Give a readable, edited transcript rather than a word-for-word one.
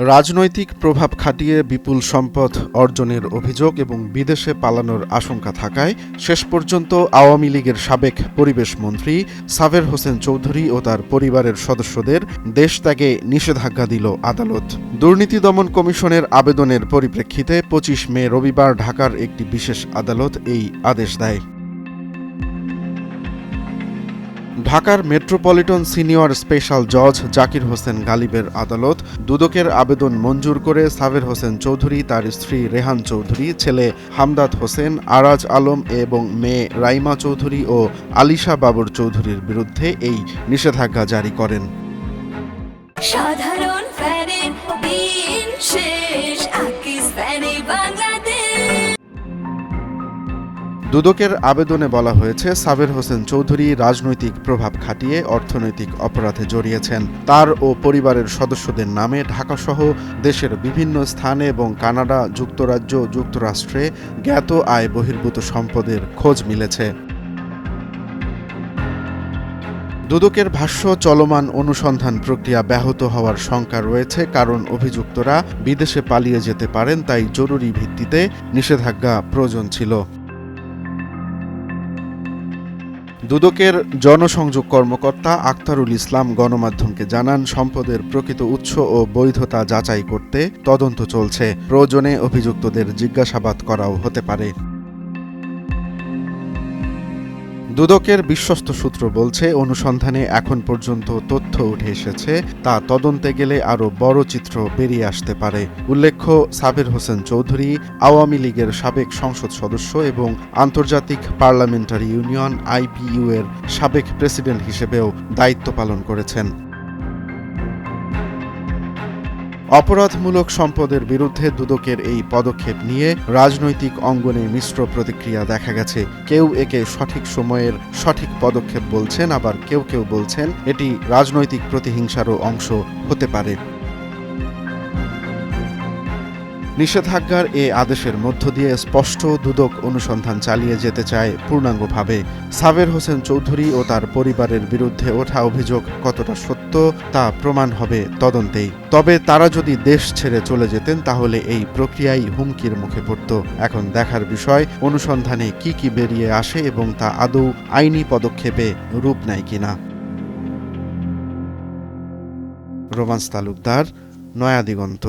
রাজনৈতিক প্রভাব খাটিয়ে বিপুল সম্পদ অর্জনের অভিযোগ এবং বিদেশে পালানোর আশঙ্কা থাকায় শেষ পর্যন্ত আওয়ামী লীগের সাবেক পরিবেশ মন্ত্রী সাবের হোসেন চৌধুরী ও তার পরিবারের সদস্যদের দেশ ত্যাগে নিষেধাজ্ঞা দিল আদালত। দুর্নীতি দমন কমিশনের আবেদনের পরিপ্রেক্ষিতে ২৫ মে রবিবার ঢাকার একটি বিশেষ আদালত এই আদেশ দেয়। ঢাকার মেট্রোপলিটন সিনিয়র স্পেশাল জজ জাকির হোসেন গালিবের আদালত দুদকের আবেদন মঞ্জুর করে সাবের হোসেন চৌধুরী, তার স্ত্রী রেহান চৌধুরী, ছেলে হামদাদ হোসেন, আরাজ আলম এবং মেয়ে রাইমা চৌধুরী ও আলিশা বাবর চৌধুরীর বিরুদ্ধে এই নিষেধাজ্ঞা জারি করেন। সাধারণ ফ্যানের দিন শেষ, আকিস ফ্যানে বাংলাদেশ। দুদকের আবেদনে বলা হয়েছে, সাবের হোসেন চৌধুরী রাজনৈতিক প্রভাব খাটিয়ে অর্থনৈতিক অপরাধে জড়িয়েছেন। তার ও পরিবারের সদস্যদের নামে ঢাকাসহ দেশের বিভিন্ন স্থানে এবং কানাডা, যুক্তরাজ্য, যুক্তরাষ্ট্রে জ্ঞাত আয় বহির্ভূত সম্পদের খোঁজ মিলেছে। দুদকের ভাষ্য, চলমান অনুসন্ধান প্রক্রিয়া ব্যাহত হওয়ার শঙ্কা রয়েছে, কারণ অভিযুক্তরা বিদেশে পালিয়ে যেতে পারেন, তাই জরুরি ভিত্তিতে নিষেধাজ্ঞা প্রয়োজন ছিল। দুদকের জনসংযোগ কর্মকর্তা আখতারুল ইসলাম গণমাধ্যমকে জানান, সম্পদের প্রকৃত উৎস ও বৈধতা যাচাই করতে তদন্ত চলছে। প্রয়োজনে অভিযুক্তদের জিজ্ঞাসাবাদ করাও হতে পারে। দুদকের বিশ্বস্ত সূত্র বলছে, অনুসন্ধানে এখন পর্যন্ত তথ্য উঠে এসেছে, তা তদন্তে গেলে আরও বড় চিত্র বেরিয়ে আসতে পারে। উল্লেখ্য, সাবের হোসেন চৌধুরী আওয়ামী লীগের সাবেক সংসদ সদস্য এবং আন্তর্জাতিক পার্লামেন্টারি ইউনিয়ন IPU এর সাবেক প্রেসিডেন্ট হিসেবেও দায়িত্ব পালন করেছেন। অপরাধমূলক সম্পদের বিরুদ্ধে দুদকের এই পদক্ষেপ নিয়ে রাজনৈতিক অঙ্গনে মিশ্র প্রতিক্রিয়া দেখা গেছে। কেউ একে সঠিক সময়ের সঠিক পদক্ষেপ বলছেন, আবার কেউ কেউ বলছেন এটি রাজনৈতিক প্রতিহিংসারও অংশ হতে পারে। নিষেধাজ্ঞার এ আদেশের মধ্য দিয়ে স্পষ্ট, দুদক অনুসন্ধান চালিয়ে যেতে চায় পূর্ণাঙ্গভাবে। সাবের হোসেন চৌধুরী ও তার পরিবারের বিরুদ্ধে ওঠা অভিযোগ কতটা সত্য তা প্রমাণ হবে তদন্তেই। তবে তারা যদি দেশ ছেড়ে চলে যেতেন, তাহলে এই প্রক্রিয়াই হুমকির মুখে পড়ত। এখন দেখার বিষয়, অনুসন্ধানে কি বেরিয়ে আসে এবং তা আদৌ আইনি পদক্ষেপে রূপ নেয় কিনা। রোমান্স তালুকদার, নয়া দিগন্ত।